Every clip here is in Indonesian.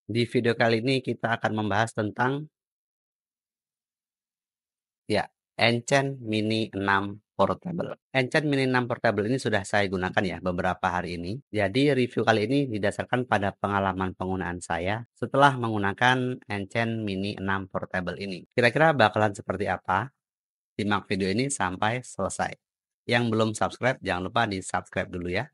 Di video kali ini kita akan membahas tentang ya, Enchant Mini 6 Portable. Enchant Mini 6 Portable ini sudah saya gunakan ya beberapa hari ini. Jadi review kali ini didasarkan pada pengalaman penggunaan saya setelah menggunakan Enchant Mini 6 Portable ini. Kira-kira bakalan seperti apa? Simak video ini sampai selesai. Yang belum subscribe, jangan lupa di subscribe dulu ya.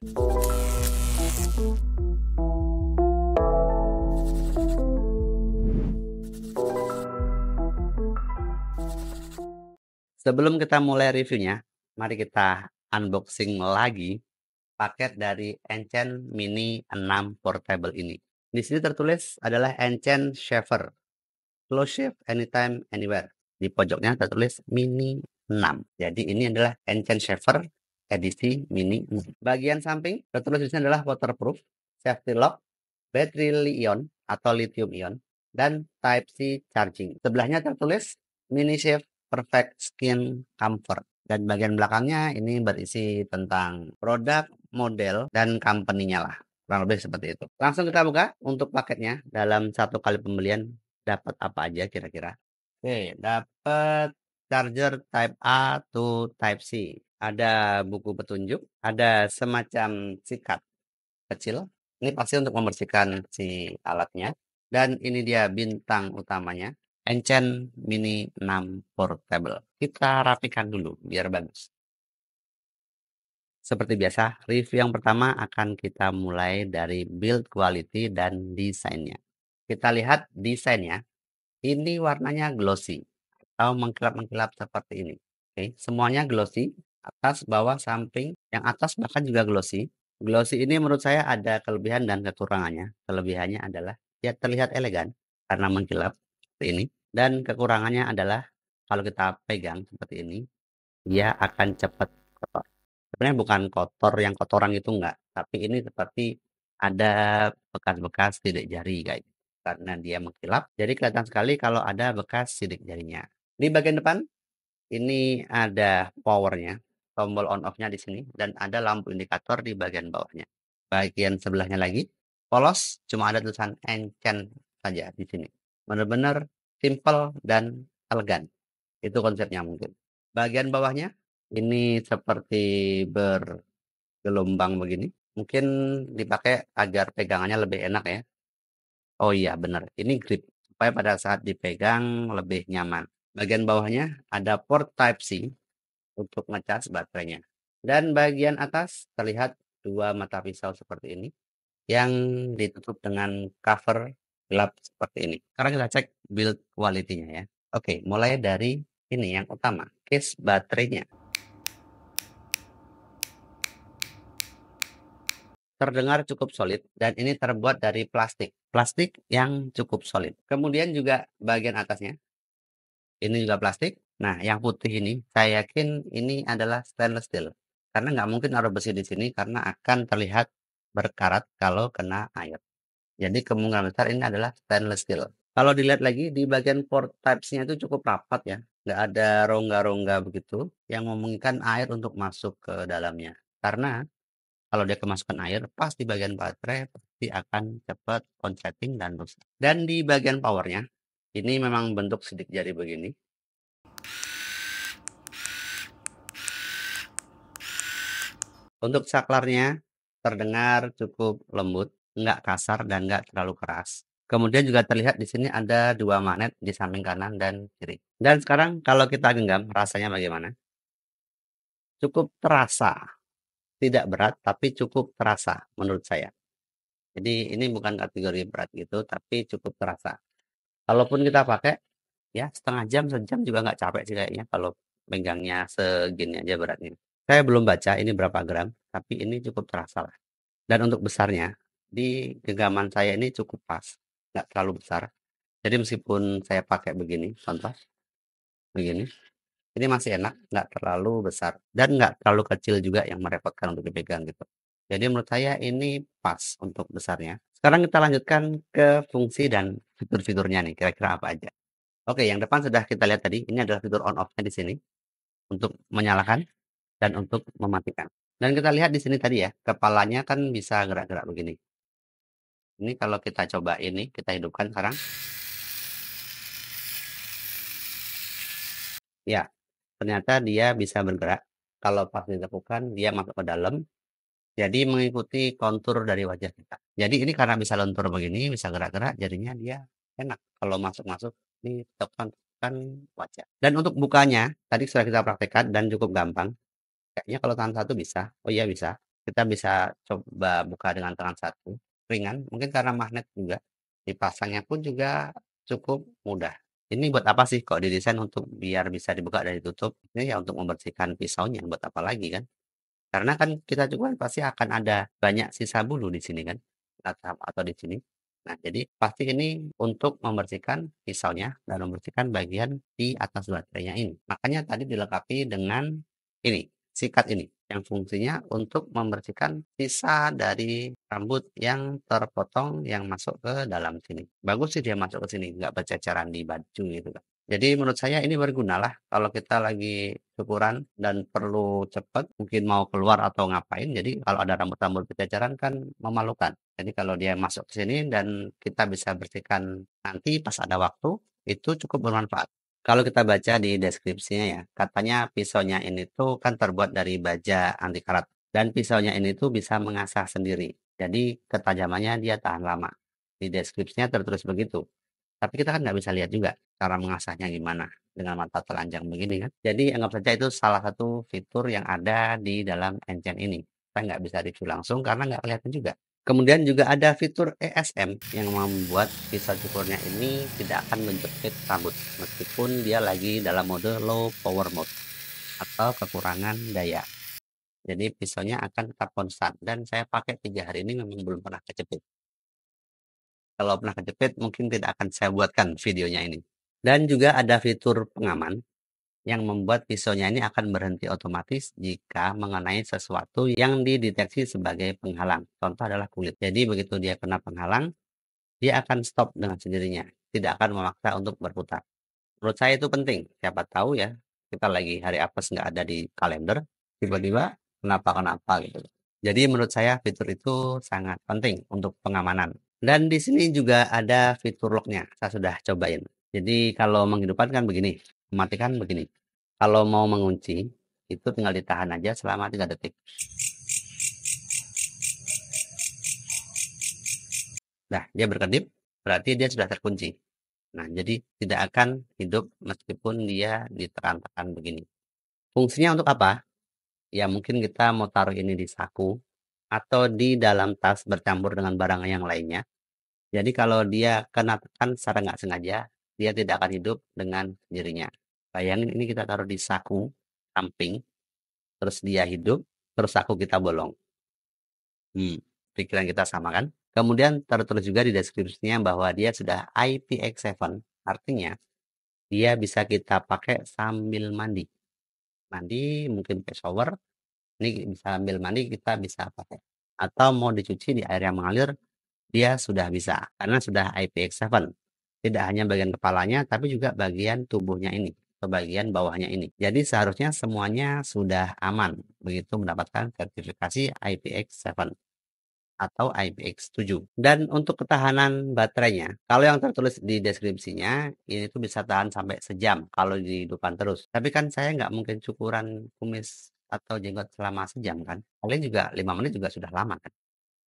Sebelum kita mulai reviewnya, mari kita unboxing lagi paket dari Enchant Mini 6 Portable ini. Di sini tertulis adalah Enchant Shaver, Close Shave Anytime Anywhere. Di pojoknya tertulis Mini 6. Jadi ini adalah Enchant Shaver edisi Mini 6. Bagian samping tertulis di sini adalah waterproof, safety lock, battery li-ion atau lithium ion, dan Type-C charging. Sebelahnya tertulis Mini Shave Perfect Skin Comfort. Dan bagian belakangnya ini berisi tentang produk, model, dan company-nya lah. Kurang lebih seperti itu. Langsung kita buka untuk paketnya. Dalam satu kali pembelian dapat apa aja kira-kira? Oke, dapat charger Type A to Type C. Ada buku petunjuk, ada semacam sikat kecil. Ini pasti untuk membersihkan si alatnya. Dan ini dia bintang utamanya. Enchant Mini 6 Portable. Kita rapikan dulu biar bagus. Seperti biasa, review yang pertama akan kita mulai dari build quality dan desainnya. Kita lihat desainnya. Ini warnanya glossy atau mengkilap-mengkilap seperti ini. Oke, semuanya glossy, atas, bawah, samping. Yang atas bahkan juga glossy. Glossy ini menurut saya ada kelebihan dan kekurangannya. Kelebihannya adalah ya terlihat elegan karena mengkilap seperti ini. Dan kekurangannya adalah kalau kita pegang seperti ini, dia akan cepat kotor. Sebenarnya bukan kotor yang kotoran itu enggak, tapi ini seperti ada bekas-bekas sidik jari kayak gitu. Karena dia mengkilap, jadi kelihatan sekali kalau ada bekas sidik jarinya. Di bagian depan ini ada powernya, tombol on off-nya di sini, dan ada lampu indikator di bagian bawahnya. Bagian sebelahnya lagi polos, cuma ada tulisan Enchant saja di sini. Benar-benar simple dan elegan. Itu konsepnya mungkin. Bagian bawahnya ini seperti bergelombang begini. Mungkin dipakai agar pegangannya lebih enak ya. Oh iya benar, ini grip supaya pada saat dipegang lebih nyaman. Bagian bawahnya ada port Type-C untuk ngecas baterainya. Dan bagian atas terlihat dua mata pisau seperti ini yang ditutup dengan cover gelap seperti ini. Sekarang kita cek build quality-nya ya. Oke, mulai dari ini yang utama, case baterainya. Terdengar cukup solid dan ini terbuat dari plastik. Plastik yang cukup solid. Kemudian juga bagian atasnya, ini juga plastik. Nah, yang putih ini, saya yakin ini adalah stainless steel. Karena nggak mungkin naruh besi di sini karena akan terlihat berkarat kalau kena air. Jadi kemungkinan besar ini adalah stainless steel. Kalau dilihat lagi di bagian port Type-C-nya itu cukup rapat ya. Nggak ada rongga-rongga begitu yang memungkinkan air untuk masuk ke dalamnya. Karena kalau dia kemasukan air, pas di bagian baterai pasti akan cepat konsleting dan rusak. Dan di bagian powernya, ini memang bentuk sidik jari begini. Untuk saklarnya terdengar cukup lembut, nggak kasar dan nggak terlalu keras. Kemudian juga terlihat di sini ada dua magnet di samping kanan dan kiri. Dan sekarang kalau kita genggam, rasanya bagaimana? Cukup terasa, tidak berat tapi cukup terasa menurut saya. Jadi ini bukan kategori berat gitu, tapi cukup terasa. Kalaupun kita pakai ya setengah jam, sejam juga nggak capek sih kayaknya kalau megangnya segini aja beratnya. Saya belum baca ini berapa gram, tapi ini cukup terasa lah. Dan untuk besarnya, di genggaman saya ini cukup pas, nggak terlalu besar. Jadi meskipun saya pakai begini, contoh begini, ini masih enak, nggak terlalu besar dan nggak terlalu kecil juga yang merepotkan untuk dipegang gitu. Jadi menurut saya ini pas untuk besarnya. Sekarang kita lanjutkan ke fungsi dan fitur-fiturnya nih, kira-kira apa aja. Oke, yang depan sudah kita lihat tadi, ini adalah fitur on off-nya di sini untuk menyalakan dan untuk mematikan. Dan kita lihat di sini tadi ya, kepalanya kan bisa gerak-gerak begini. Ini kalau kita coba ini, kita hidupkan sekarang. Ya, ternyata dia bisa bergerak. Kalau pas ditepukan, dia masuk ke dalam, jadi mengikuti kontur dari wajah kita. Jadi ini karena bisa lentur begini, bisa gerak-gerak, jadinya dia enak kalau masuk-masuk ditekan wajah. Dan untuk bukanya, tadi sudah kita praktekkan dan cukup gampang. Kayaknya kalau tangan satu bisa. Oh iya bisa. Kita bisa coba buka dengan tangan satu. Ringan. Mungkin karena magnet juga. Dipasangnya pun juga cukup mudah. Ini buat apa sih kok didesain untuk biar bisa dibuka dan ditutup? Ini ya untuk membersihkan pisaunya. Buat apa lagi kan? Karena kan kita juga pasti akan ada banyak sisa bulu di sini kan, atau di sini. Nah, jadi pasti ini untuk membersihkan pisaunya dan membersihkan bagian di atas baterainya ini. Makanya tadi dilengkapi dengan ini, sikat ini, yang fungsinya untuk membersihkan sisa dari rambut yang terpotong yang masuk ke dalam sini. Bagus sih dia masuk ke sini, nggak berceceran di baju gitu kan. Jadi menurut saya ini berguna lah kalau kita lagi syukuran dan perlu cepat, mungkin mau keluar atau ngapain. Jadi kalau ada rambut-rambut berceceran kan memalukan. Jadi kalau dia masuk ke sini dan kita bisa bersihkan nanti pas ada waktu, itu cukup bermanfaat. Kalau kita baca di deskripsinya ya, katanya pisaunya ini tuh kan terbuat dari baja anti karat. Dan pisaunya ini tuh bisa mengasah sendiri. Jadi ketajamannya dia tahan lama. Di deskripsinya tertulis begitu. Tapi kita kan nggak bisa lihat juga cara mengasahnya gimana dengan mata telanjang begini kan. Jadi anggap saja itu salah satu fitur yang ada di dalam Enchant ini. Kita nggak bisa review langsung karena nggak kelihatan juga. Kemudian juga ada fitur ESM yang membuat pisau cukurnya ini tidak akan menjepit rambut meskipun dia lagi dalam mode low power mode atau kekurangan daya. Jadi pisaunya akan tetap konstan dan saya pakai 3 hari ini memang belum pernah kejepit. Kalau pernah kejepit mungkin tidak akan saya buatkan videonya ini. Dan juga ada fitur pengaman yang membuat pisaunya ini akan berhenti otomatis jika mengenai sesuatu yang dideteksi sebagai penghalang. Contoh adalah kulit. Jadi begitu dia kena penghalang, dia akan stop dengan sendirinya. Tidak akan memaksa untuk berputar. Menurut saya itu penting. Siapa tahu ya, kita lagi hari apes nggak ada di kalender, tiba-tiba kenapa-kenapa gitu. Jadi menurut saya fitur itu sangat penting untuk pengamanan. Dan di sini juga ada fitur locknya. Saya sudah cobain. Jadi kalau menghidupkan kan begini, mematikan begini. Kalau mau mengunci, itu tinggal ditahan aja selama 3 detik. Nah, dia berkedip, berarti dia sudah terkunci. Nah, jadi tidak akan hidup meskipun dia ditekan-tekan begini. Fungsinya untuk apa? Ya mungkin kita mau taruh ini di saku atau di dalam tas bercampur dengan barang yang lainnya. Jadi kalau dia kena tekan secara nggak sengaja, dia tidak akan hidup dengan sendirinya. Bayangin ini kita taruh di saku samping, terus dia hidup, terus saku kita bolong. Pikiran kita sama kan? Kemudian tertulis juga di deskripsinya bahwa dia sudah IPX7, artinya dia bisa kita pakai sambil mandi. Mandi mungkin pakai shower, ini sambil mandi kita bisa pakai. Atau mau dicuci di air yang mengalir, dia sudah bisa karena sudah IPX7. Tidak hanya bagian kepalanya tapi juga bagian tubuhnya ini atau bagian bawahnya ini. Jadi seharusnya semuanya sudah aman begitu mendapatkan sertifikasi IPX7 atau IPX7. Dan untuk ketahanan baterainya, kalau yang tertulis di deskripsinya, ini tuh bisa tahan sampai sejam kalau dihidupkan terus. Tapi kan saya nggak mungkin cukuran kumis atau jenggot selama sejam kan. Paling juga 5 menit juga sudah lama kan.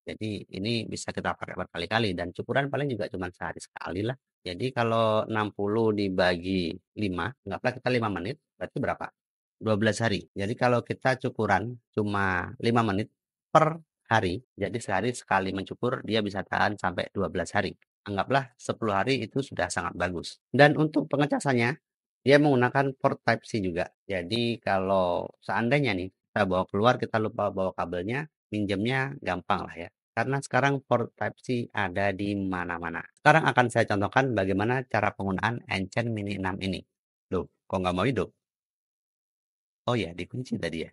Jadi ini bisa kita pakai berkali-kali dan cukuran paling juga cuma sehari sekali lah. Jadi kalau 60 dibagi 5, anggaplah kita 5 menit, berarti berapa? 12 hari. Jadi kalau kita cukuran cuma 5 menit per hari, jadi sehari sekali mencukur dia bisa tahan sampai 12 hari. Anggaplah 10 hari itu sudah sangat bagus. Dan untuk pengecasannya, dia menggunakan port Type-C juga. Jadi kalau seandainya nih kita bawa keluar, kita lupa bawa kabelnya, minjemnya gampang lah ya. Karena sekarang port Type-C ada di mana-mana. Sekarang akan saya contohkan bagaimana cara penggunaan Enchant Mini 6 ini. Loh, kok nggak mau hidup? Oh ya, dikunci tadi ya.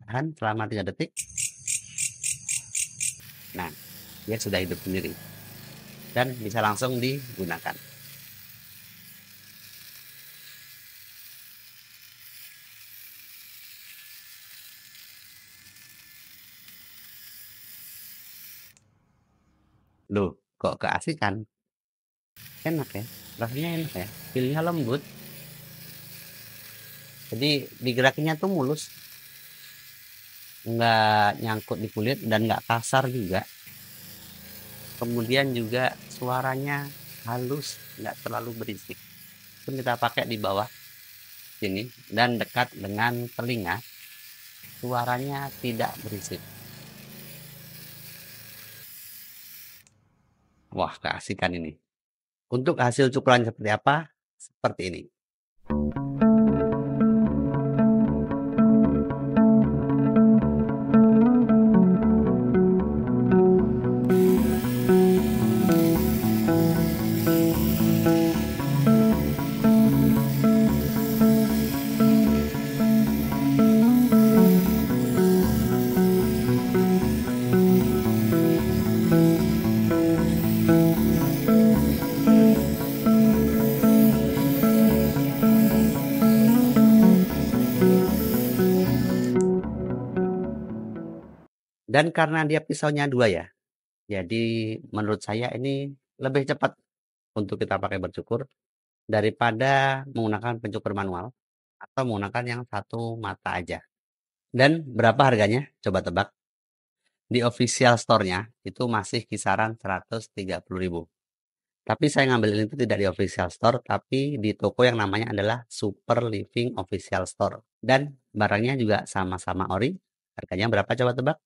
Tahan selama 3 detik. Nah, dia sudah hidup sendiri. Dan bisa langsung digunakan. Loh, kok keasikan? Enak ya, rasanya enak ya, feel-nya lembut, jadi digerakinnya tuh mulus, nggak nyangkut di kulit dan nggak kasar juga. Kemudian juga suaranya halus, nggak terlalu berisik. Pun kita pakai di bawah sini dan dekat dengan telinga, suaranya tidak berisik. Wah, keasikan ini. Untuk hasil cukuran seperti apa? Seperti ini. Dan karena dia pisaunya 2 ya, jadi menurut saya ini lebih cepat untuk kita pakai bercukur daripada menggunakan pencukur manual atau menggunakan yang satu mata aja. Dan berapa harganya? Coba tebak. Di official store-nya itu masih kisaran 130.000. Tapi saya ngambil ini tuh tidak di official store, tapi di toko yang namanya adalah Super Living Official Store. Dan barangnya juga sama-sama ori. Harganya berapa coba tebak?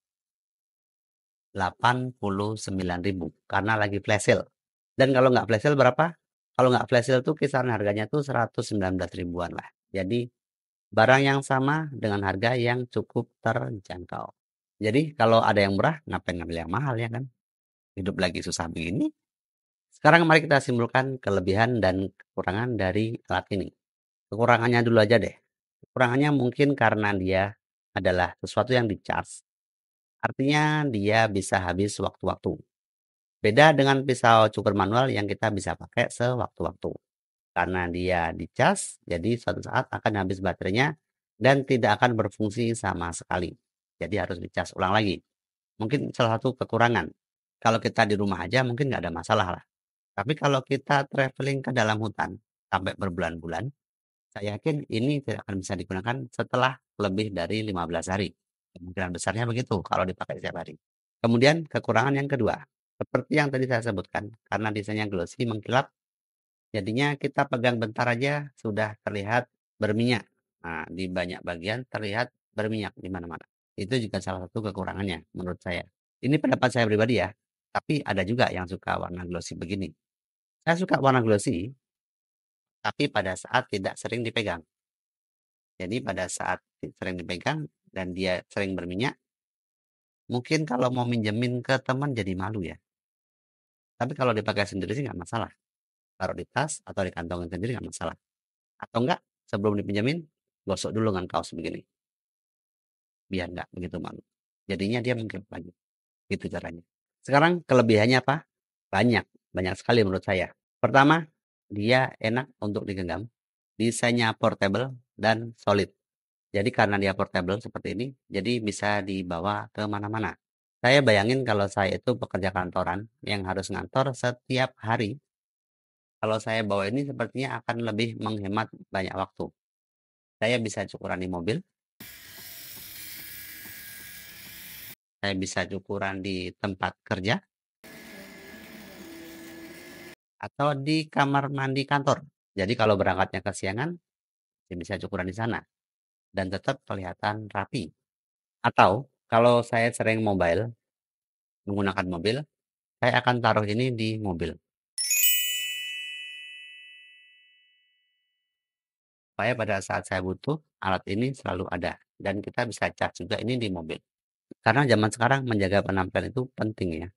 89.000 karena lagi flash sale. Dan kalau nggak flash sale berapa? Kalau nggak flash sale tuh kisaran harganya tuh 119 ribuan lah. Jadi barang yang sama dengan harga yang cukup terjangkau. Jadi kalau ada yang murah, ngapain ngambil yang mahal ya kan? Hidup lagi susah begini. Sekarang mari kita simpulkan kelebihan dan kekurangan dari alat ini. Kekurangannya dulu aja deh. Kekurangannya mungkin karena dia adalah sesuatu yang di-charge. Artinya dia bisa habis sewaktu-waktu. Beda dengan pisau cukur manual yang kita bisa pakai sewaktu-waktu. Karena dia dicas, jadi suatu saat akan habis baterainya dan tidak akan berfungsi sama sekali. Jadi harus dicas ulang lagi. Mungkin salah satu kekurangan. Kalau kita di rumah aja mungkin nggak ada masalah lah. Tapi kalau kita traveling ke dalam hutan sampai berbulan-bulan, saya yakin ini tidak akan bisa digunakan setelah lebih dari 15 hari. Kemungkinan besarnya begitu kalau dipakai setiap hari. Kemudian kekurangan yang kedua, seperti yang tadi saya sebutkan, karena desainnya glossy mengkilap, jadinya kita pegang bentar aja sudah terlihat berminyak. Nah, di banyak bagian terlihat berminyak di mana-mana. Itu juga salah satu kekurangannya menurut saya. Ini pendapat saya pribadi ya, tapi ada juga yang suka warna glossy begini. Saya suka warna glossy, tapi pada saat tidak sering dipegang. Jadi pada saat sering dipegang dan dia sering berminyak, mungkin kalau mau minjemin ke teman jadi malu ya. Tapi kalau dipakai sendiri sih nggak masalah. Taruh di tas atau di kantongin sendiri nggak masalah. Atau enggak, sebelum dipinjemin, gosok dulu dengan kaos begini. Biar nggak begitu malu. Jadinya dia mengkilap lagi. Gitu caranya. Sekarang kelebihannya apa? Banyak. Banyak sekali menurut saya. Pertama, dia enak untuk digenggam. Desainnya portable dan solid. Jadi karena dia portable seperti ini, jadi bisa dibawa ke mana-mana. Saya bayangin kalau saya itu pekerja kantoran yang harus ngantor setiap hari. Kalau saya bawa ini sepertinya akan lebih menghemat banyak waktu. Saya bisa cukuran di mobil, saya bisa cukuran di tempat kerja, atau di kamar mandi kantor. Jadi kalau berangkatnya kesiangan, saya bisa cukuran di sana dan tetap kelihatan rapi. Atau kalau saya sering menggunakan mobil, saya akan taruh ini di mobil. Supaya pada saat saya butuh, alat ini selalu ada. Dan kita bisa charge juga ini di mobil. Karena zaman sekarang menjaga penampilan itu penting ya.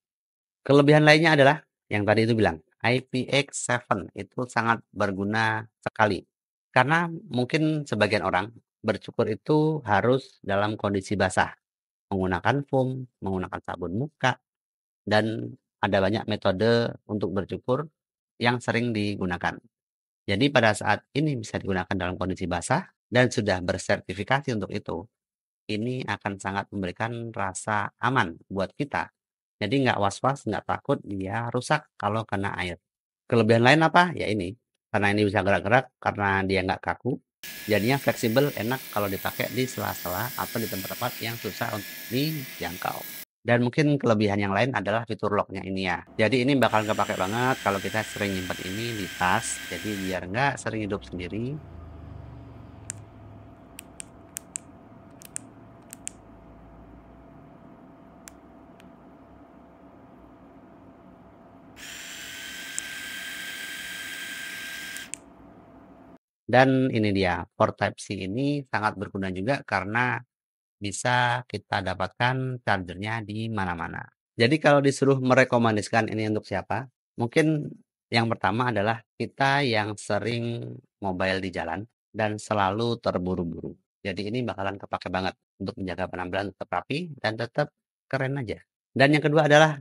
Kelebihan lainnya adalah yang tadi itu bilang, IPX7 itu sangat berguna sekali. Karena mungkin sebagian orang bercukur itu harus dalam kondisi basah. Menggunakan foam, menggunakan sabun muka, dan ada banyak metode untuk bercukur yang sering digunakan. Jadi pada saat ini bisa digunakan dalam kondisi basah dan sudah bersertifikasi untuk itu, ini akan sangat memberikan rasa aman buat kita Jadi nggak was-was, nggak takut dia rusak kalau kena air. Kelebihan lain apa? Ya ini, karena ini bisa gerak-gerak, karena dia nggak kaku, jadinya fleksibel, enak kalau dipakai di sela-sela atau di tempat-tempat yang susah untuk dijangkau. Dan mungkin kelebihan yang lain adalah fitur lock-nya ini ya. Jadi ini bakal kepake banget kalau kita sering nyimpen ini di tas, jadi biar nggak sering hidup sendiri. Dan ini dia, port Type-C ini sangat berguna juga karena bisa kita dapatkan chargernya di mana-mana. Jadi kalau disuruh merekomendasikan ini untuk siapa, mungkin yang pertama adalah kita yang sering mobile di jalan dan selalu terburu-buru. Jadi ini bakalan kepake banget untuk menjaga penampilan tetap rapi dan tetap keren aja. Dan yang kedua adalah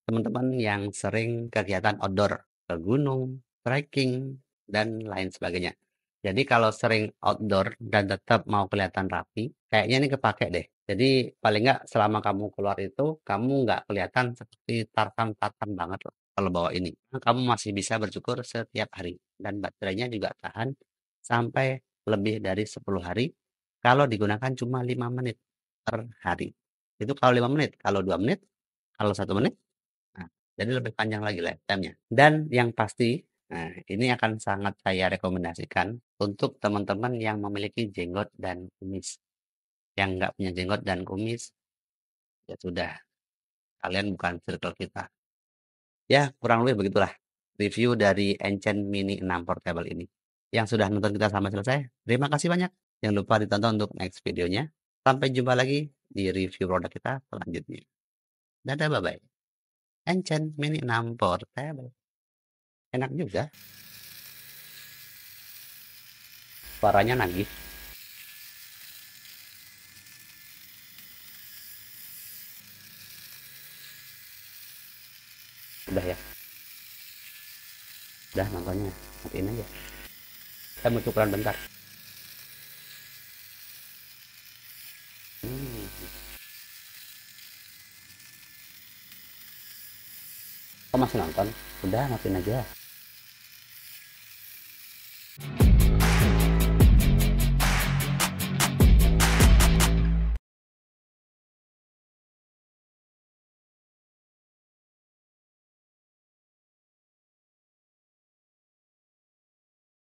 teman-teman yang sering kegiatan outdoor, ke gunung, trekking, dan lain sebagainya. Jadi kalau sering outdoor dan tetap mau kelihatan rapi, kayaknya ini kepake deh. Jadi paling nggak selama kamu keluar itu, kamu nggak kelihatan seperti tartan-tartan banget loh kalau bawa ini. Kamu masih bisa bercukur setiap hari. Dan baterainya juga tahan sampai lebih dari 10 hari kalau digunakan cuma 5 menit per hari. Itu kalau 5 menit, kalau 2 menit, kalau 1 menit, nah, jadi lebih panjang lagi lifetime-nya. Dan yang pasti, nah ini akan sangat saya rekomendasikan untuk teman-teman yang memiliki jenggot dan kumis. Yang nggak punya jenggot dan kumis, ya sudah, kalian bukan circle kita. Ya, kurang lebih begitulah review dari Encen Mini 6 Portable ini. Yang sudah nonton kita sampai selesai, terima kasih banyak. Jangan lupa ditonton untuk next videonya. Sampai jumpa lagi di review produk kita selanjutnya. Dadah, bye-bye. Encen Mini 6 Portable. Enak juga, suaranya nagih. Udah ya, udah nontonnya. Matiin aja. Saya mau tukeran bentar. Hmm, kok masih nonton? Udah, matiin aja.